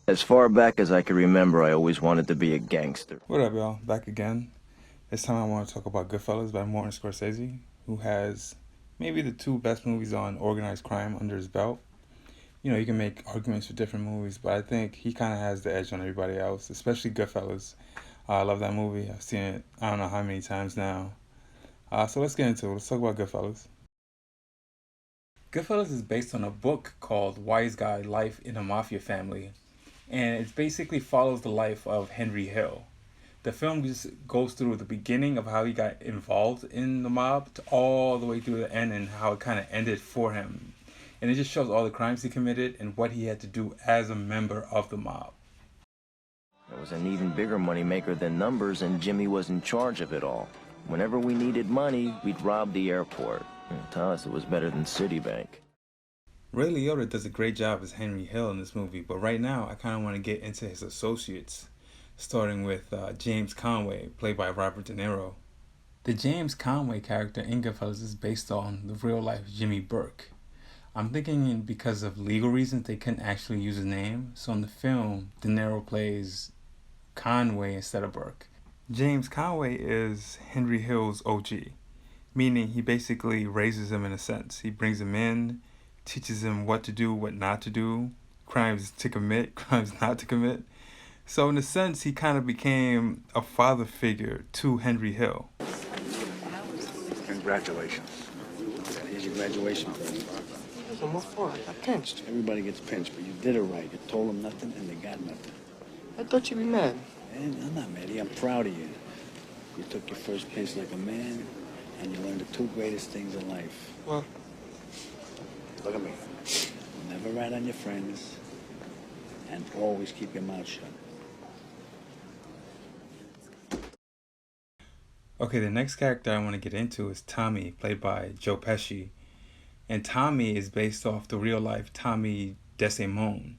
As far back as I can remember, I always wanted to be a gangster. What up, y'all? Back again. This time I want to talk about Goodfellas by Martin Scorsese, who has maybe the two best movies on organized crime under his belt. You know, you can make arguments for different movies, but I think he kind of has the edge on everybody else, especially Goodfellas. I love that movie. I've seen it I don't know how many times now. So let's get into it. Let's talk about Goodfellas. Goodfellas is based on a book called Wise Guy Life in a Mafia Family, and it basically follows the life of Henry Hill. The film just goes through the beginning of how he got involved in the mob to all the way through the end and how it kind of ended for him. And it just shows all the crimes he committed and what he had to do as a member of the mob. There was an even bigger moneymaker than numbers, and Jimmy was in charge of it all. Whenever we needed money, we'd rob the airport. To us, it was better than Citibank. Ray Liotta does a great job as Henry Hill in this movie, but right now I kind of want to get into his associates, starting with James Conway, played by Robert De Niro. The James Conway character in Goodfellas is based on the real-life Jimmy Burke. I'm thinking because of legal reasons they couldn't actually use his name, so in the film, De Niro plays Conway instead of Burke. James Conway is Henry Hill's OG, meaning he basically raises him in a sense. He brings him in, teaches him what to do, what not to do, crimes to commit, crimes not to commit. So in a sense, he kind of became a father figure to Henry Hill. Congratulations. Here's your graduation. Well, what for? I got pinched. Everybody gets pinched, but you did it right. You told them nothing, and they got nothing. I thought you'd be mad. Man, I'm not mad at you. I'm proud of you. You took your first pinch like a man, and you learned the two greatest things in life. Well, Look at me. Never rat on your friends, and always keep your mouth shut. Okay, the next character I want to get into is Tommy, played by Joe Pesci. And Tommy is based off the real-life Tommy DeSimone.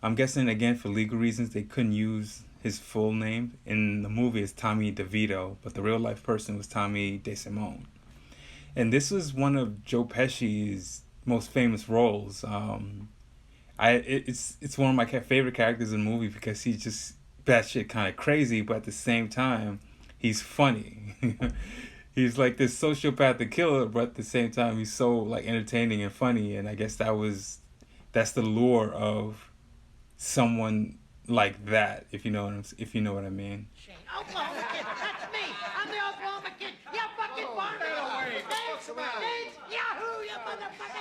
I'm guessing, again, for legal reasons, they couldn't use his full name. In the movie, it's Tommy DeVito, but the real-life person was Tommy DeSimone. And this was one of Joe Pesci's most famous roles. It's one of my favorite characters in the movie because he's just batshit kind of crazy, but at the same time, he's funny. He's like this sociopathic killer, but at the same time, he's so like entertaining and funny. And I guess that's the lure of someone like that, if you know what I mean. Oklahoma kid, that's me. I'm the Oklahoma kid. You fucking farmer. Yahoo, you motherfucker.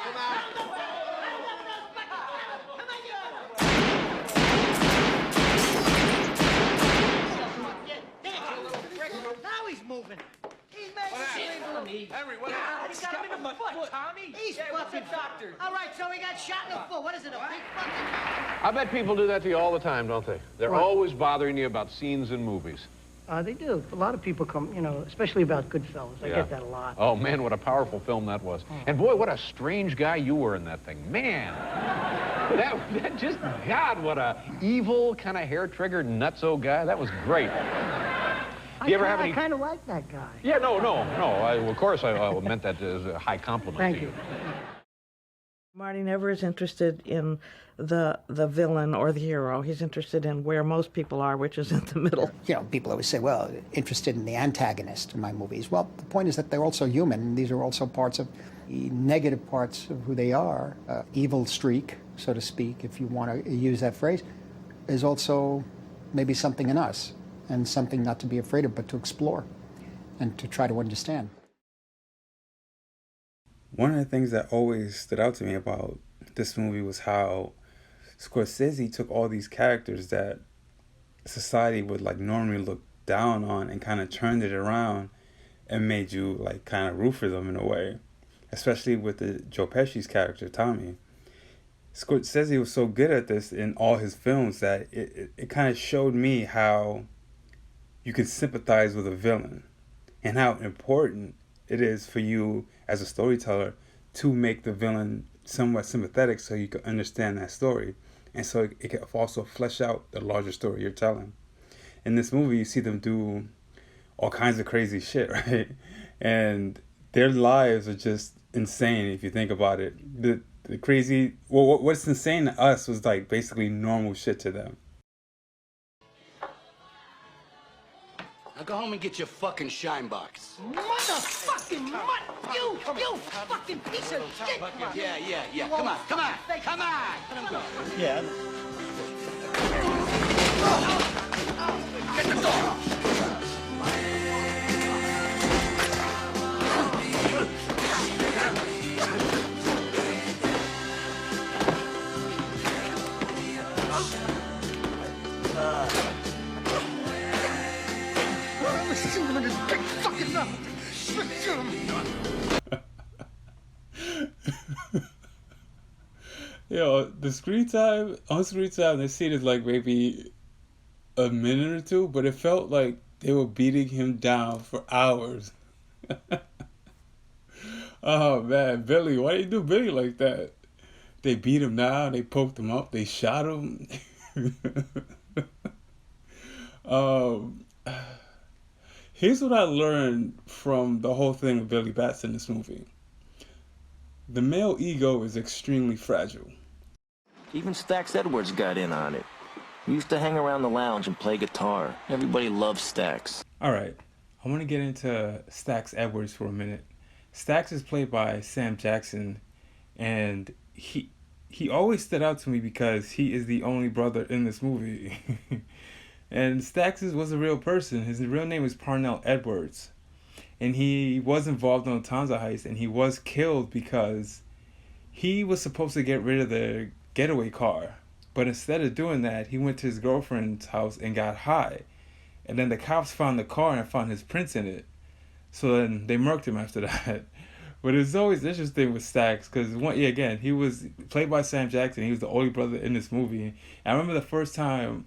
Come on, now he's moving. He's making for me. Henry, what God, he got him in the foot, Tommy. He's fucking doctor. All right, so he got shot in the foot. What is it, a big fucking... I bet people do that to you all the time, don't they? They're always bothering you about scenes in movies. They do. A lot of people come, especially about Goodfellas. I get that a lot. Oh, man, what a powerful film that was. And, boy, what a strange guy you were in that thing. Man, that just, God, what a evil, kind of hair-triggered, nutso guy. That was great. Do you ever have any... I kind of like that guy. Yeah, no. Of course, I meant that as a high compliment Thank to you. Marty never is interested in the villain or the hero. He's interested in where most people are, which is in the middle. People always say, well, interested in the antagonist in my movies. Well, the point is that they're also human, and these are also parts of the negative parts of who they are. Evil streak, so to speak, if you want to use that phrase, is also maybe something in us, and something not to be afraid of, but to explore and to try to understand. One of the things that always stood out to me about this movie was how Scorsese took all these characters that society would like normally look down on and kind of turned it around and made you like kind of root for them in a way, especially with the Joe Pesci's character, Tommy. Scorsese was so good at this in all his films that it kind of showed me how you can sympathize with a villain and how important it is for you as a storyteller to make the villain somewhat sympathetic so you can understand that story. And so it can also flesh out the larger story you're telling. In this movie, you see them do all kinds of crazy shit, right? And their lives are just insane if you think about it. The the crazy. Well, what's insane to us was like basically normal shit to them. Now go home and get your fucking shine box. Motherfucking mutt! You fucking piece of shit! Yeah. Come on. Yeah. Get the door. Yo, the screen time on screen time, the scene is like maybe a minute or two, but it felt like they were beating him down for hours. Oh man, Billy, why do you do Billy like that? They beat him down, they poked him up, they shot him. um, Here's what I learned from the whole thing with Billy Batts in this movie. The male ego is extremely fragile. Even Stax Edwards got in on it. We used to hang around the lounge and play guitar. Everybody loves Stax. Alright, I want to get into Stax Edwards for a minute. Stax is played by Sam Jackson, and he always stood out to me because he is the only brother in this movie. And Stax was a real person. His real name is Parnell Edwards. And he was involved in the Lufthansa heist, and he was killed because he was supposed to get rid of the getaway car. But instead of doing that, he went to his girlfriend's house and got high. And then the cops found the car and found his prints in it. So then they murked him after that. But it's always interesting with Stax because, again, he was played by Sam Jackson. He was the only brother in this movie. And I remember the first time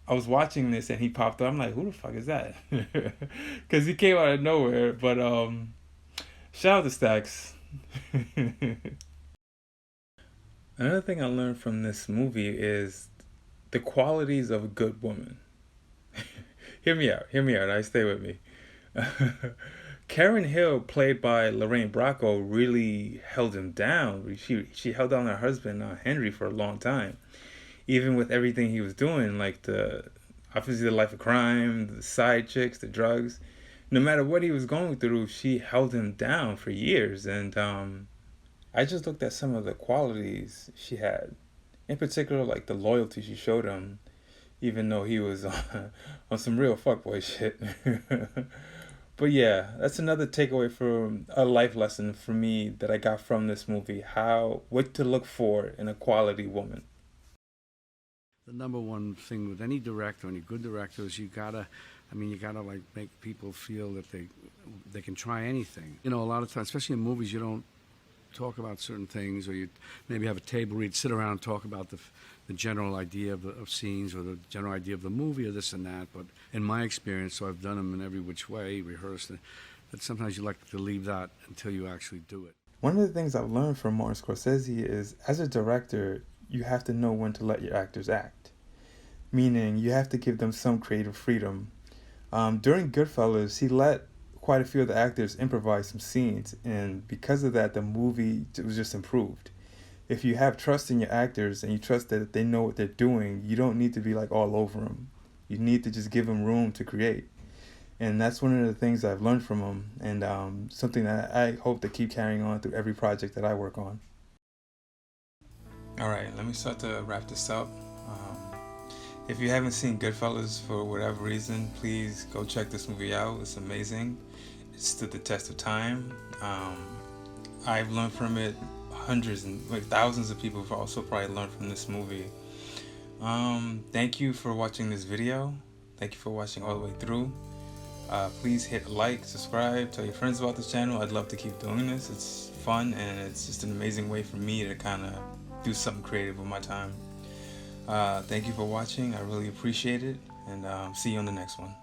I was watching this and he popped up. I'm like, who the fuck is that? Because he came out of nowhere. But shout out to Stax. Another thing I learned from this movie is the qualities of a good woman. Hear me out. Now stay with me. Karen Hill, played by Lorraine Bracco, really held him down. She held down her husband, Henry, for a long time. Even with everything he was doing, like obviously the life of crime, the side chicks, the drugs. No matter what he was going through, she held him down for years. And I just looked at some of the qualities she had. In particular, like the loyalty she showed him, even though he was on some real fuckboy shit. But yeah, that's another takeaway from a life lesson for me that I got from this movie. What to look for in a quality woman. The number one thing with any director, any good director, is you gotta like make people feel that they can try anything. You know, a lot of times, especially in movies, you don't talk about certain things, or you maybe have a table where you'd sit around and talk about the general idea of scenes, or the general idea of the movie, or this and that. But in my experience, so I've done them in every which way, rehearsed, that sometimes you like to leave that until you actually do it. One of the things I've learned from Martin Scorsese is, as a director, you have to know when to let your actors act. Meaning, you have to give them some creative freedom. During Goodfellas, he let quite a few of the actors improvise some scenes, and because of that, the movie was just improved. If you have trust in your actors and you trust that they know what they're doing, you don't need to be like all over them. You need to just give them room to create. And that's one of the things I've learned from them, and something that I hope to keep carrying on through every project that I work on. All right, let me start to wrap this up. If you haven't seen Goodfellas for whatever reason, please go check this movie out. It's amazing. It stood the test of time. I've learned from it. Hundreds and thousands of people have also probably learned from this movie. Thank you for watching this video. Thank you for watching all the way through. Please hit like, subscribe, tell your friends about this channel. I'd love to keep doing this. It's fun, and it's just an amazing way for me to kind of do something creative with my time. Thank you for watching. I really appreciate it, and see you on the next one.